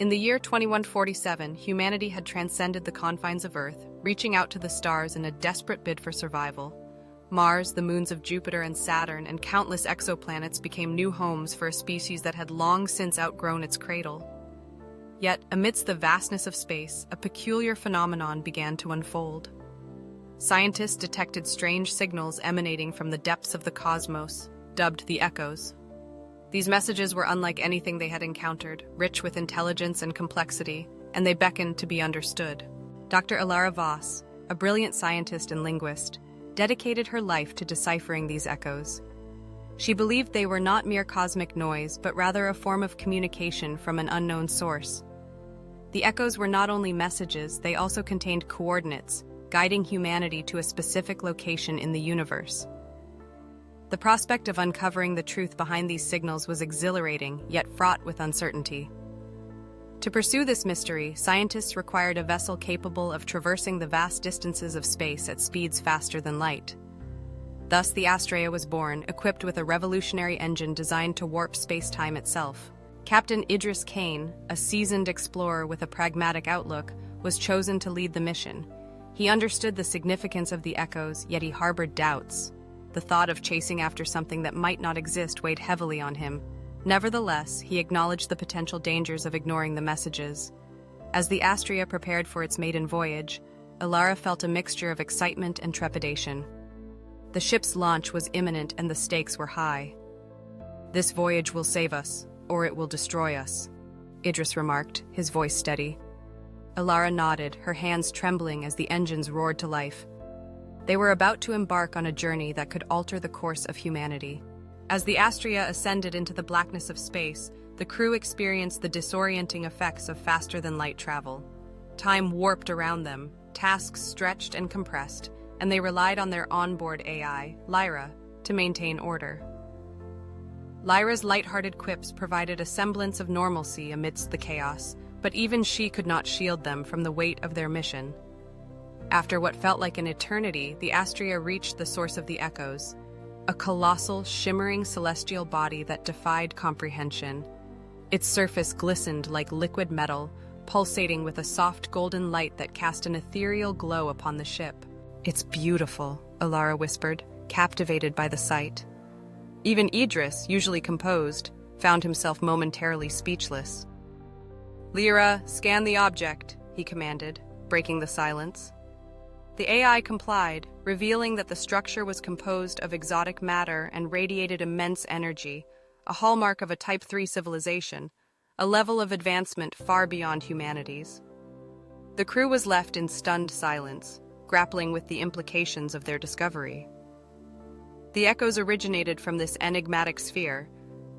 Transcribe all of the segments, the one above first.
In the year 2147, humanity had transcended the confines of Earth, reaching out to the stars in a desperate bid for survival. Mars, the moons of Jupiter and Saturn, and countless exoplanets became new homes for a species that had long since outgrown its cradle. Yet, amidst the vastness of space, a peculiar phenomenon began to unfold. Scientists detected strange signals emanating from the depths of the cosmos, dubbed the echoes. These messages were unlike anything they had encountered, rich with intelligence and complexity, and they beckoned to be understood. Dr. Elara Voss, a brilliant scientist and linguist, dedicated her life to deciphering these echoes. She believed they were not mere cosmic noise, but rather a form of communication from an unknown source. The echoes were not only messages, they also contained coordinates, guiding humanity to a specific location in the universe. The prospect of uncovering the truth behind these signals was exhilarating, yet fraught with uncertainty. To pursue this mystery, scientists required a vessel capable of traversing the vast distances of space at speeds faster than light. Thus, the Astraea was born, equipped with a revolutionary engine designed to warp space-time itself. Captain Idris Kane, a seasoned explorer with a pragmatic outlook, was chosen to lead the mission. He understood the significance of the echoes, yet he harbored doubts. The thought of chasing after something that might not exist weighed heavily on him. Nevertheless, he acknowledged the potential dangers of ignoring the messages. As the Astraea prepared for its maiden voyage, Elara felt a mixture of excitement and trepidation. The ship's launch was imminent and the stakes were high. "This voyage will save us, or it will destroy us," Idris remarked, his voice steady. Elara nodded, her hands trembling as the engines roared to life. They were about to embark on a journey that could alter the course of humanity. As the Astraea ascended into the blackness of space, the crew experienced the disorienting effects of faster-than-light travel. Time warped around them, tasks stretched and compressed, and they relied on their onboard AI, Lyra, to maintain order. Lyra's light-hearted quips provided a semblance of normalcy amidst the chaos, but even she could not shield them from the weight of their mission. After what felt like an eternity, the Astraea reached the source of the echoes, a colossal, shimmering celestial body that defied comprehension. Its surface glistened like liquid metal, pulsating with a soft golden light that cast an ethereal glow upon the ship. "It's beautiful," Elara whispered, captivated by the sight. Even Idris, usually composed, found himself momentarily speechless. "Lyra, scan the object," he commanded, breaking the silence. The AI complied, revealing that the structure was composed of exotic matter and radiated immense energy, a hallmark of a Type 3 civilization, a level of advancement far beyond humanity's. The crew was left in stunned silence, grappling with the implications of their discovery. The echoes originated from this enigmatic sphere,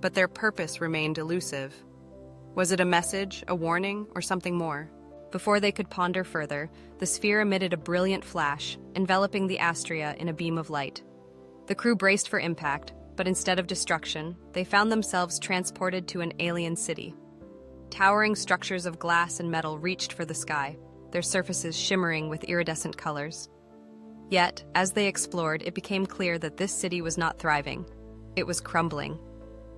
but their purpose remained elusive. Was it a message, a warning, or something more? Before they could ponder further, the sphere emitted a brilliant flash, enveloping the Astraea in a beam of light. The crew braced for impact, but instead of destruction, they found themselves transported to an alien city. Towering structures of glass and metal reached for the sky, their surfaces shimmering with iridescent colors. Yet, as they explored, it became clear that this city was not thriving. It was crumbling.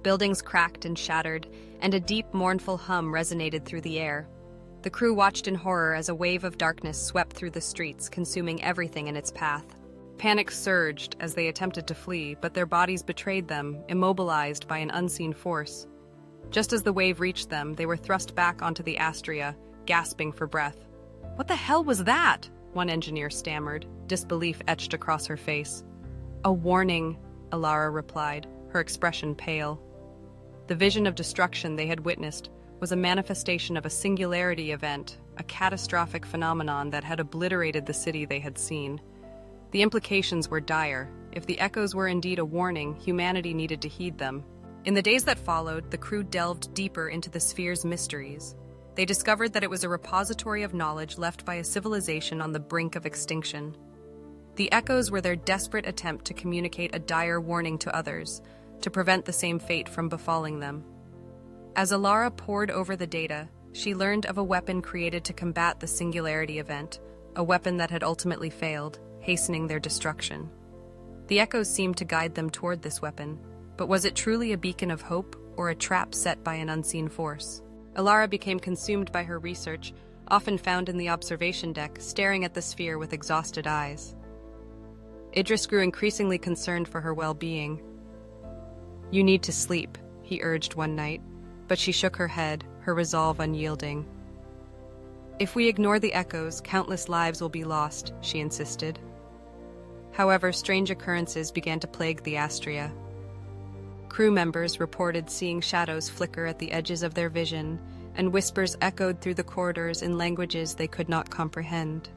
Buildings cracked and shattered, and a deep, mournful hum resonated through the air. The crew watched in horror as a wave of darkness swept through the streets, consuming everything in its path. Panic surged as they attempted to flee, but their bodies betrayed them, immobilized by an unseen force. Just as the wave reached them, they were thrust back onto the Astraea, gasping for breath. "What the hell was that?" one engineer stammered, disbelief etched across her face. "A warning," Elara replied, her expression pale. The vision of destruction they had witnessed was a manifestation of a singularity event, a catastrophic phenomenon that had obliterated the city they had seen. The implications were dire. If the echoes were indeed a warning, humanity needed to heed them. In the days that followed, the crew delved deeper into the sphere's mysteries. They discovered that it was a repository of knowledge left by a civilization on the brink of extinction. The echoes were their desperate attempt to communicate a dire warning to others, to prevent the same fate from befalling them. As Elara pored over the data, she learned of a weapon created to combat the Singularity Event, a weapon that had ultimately failed, hastening their destruction. The echoes seemed to guide them toward this weapon, but was it truly a beacon of hope or a trap set by an unseen force? Elara became consumed by her research, often found in the observation deck, staring at the sphere with exhausted eyes. Idris grew increasingly concerned for her well-being. "You need to sleep," he urged one night, but she shook her head, her resolve unyielding. "If we ignore the echoes, countless lives will be lost," she insisted. However, strange occurrences began to plague the Astraea. Crew members reported seeing shadows flicker at the edges of their vision, and whispers echoed through the corridors in languages they could not comprehend.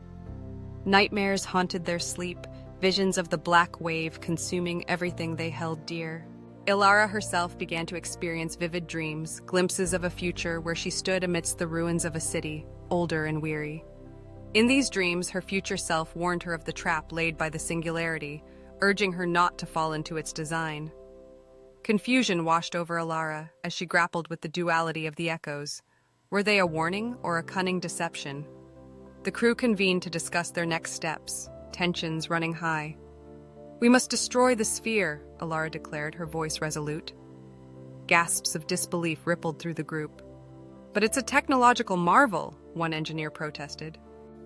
Nightmares haunted their sleep, visions of the black wave consuming everything they held dear. Elara herself began to experience vivid dreams, glimpses of a future where she stood amidst the ruins of a city, older and weary. In these dreams, her future self warned her of the trap laid by the Singularity, urging her not to fall into its design. Confusion washed over Elara as she grappled with the duality of the echoes. Were they a warning or a cunning deception? The crew convened to discuss their next steps, tensions running high. "We must destroy the sphere," Elara declared, her voice resolute. Gasps of disbelief rippled through the group. "But it's a technological marvel," one engineer protested.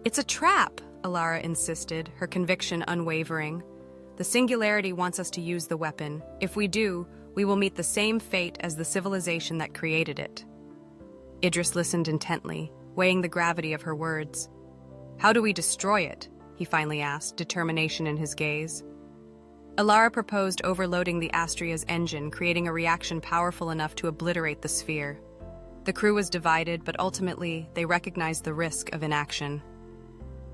"It's a trap," Elara insisted, her conviction unwavering. "The Singularity wants us to use the weapon. If we do, we will meet the same fate as the civilization that created it." Idris listened intently, weighing the gravity of her words. "How do we destroy it?" he finally asked, determination in his gaze. Elara proposed overloading the Astraea's engine, creating a reaction powerful enough to obliterate the sphere. The crew was divided, but ultimately they recognized the risk of inaction.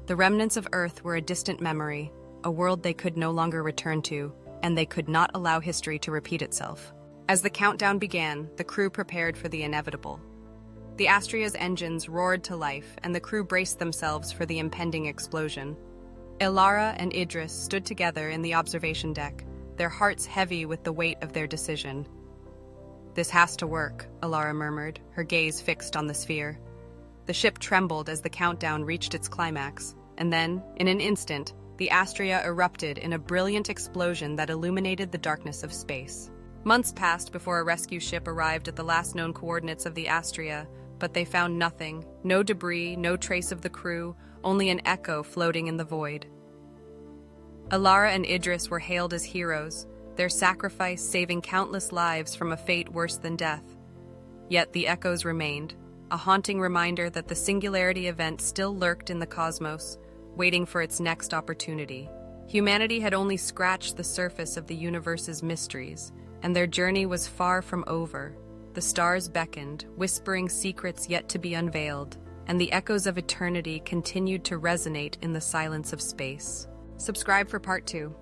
The remnants of Earth were a distant memory, a world they could no longer return to, and they could not allow history to repeat itself. As the countdown began, the crew prepared for the inevitable. The Astraea's engines roared to life, and the crew braced themselves for the impending explosion. Elara and Idris stood together in the observation deck, their hearts heavy with the weight of their decision. "This has to work," Elara murmured, her gaze fixed on the sphere. The ship trembled as the countdown reached its climax, and then, in an instant, the Astraea erupted in a brilliant explosion that illuminated the darkness of space. Months passed before a rescue ship arrived at the last known coordinates of the Astraea, but they found nothing, no debris, no trace of the crew, only an echo floating in the void. Elara and Idris were hailed as heroes, their sacrifice saving countless lives from a fate worse than death. Yet the echoes remained, a haunting reminder that the Singularity Event still lurked in the cosmos, waiting for its next opportunity. Humanity had only scratched the surface of the universe's mysteries, and their journey was far from over. The stars beckoned, whispering secrets yet to be unveiled, and the echoes of eternity continued to resonate in the silence of space. Subscribe for Part 2.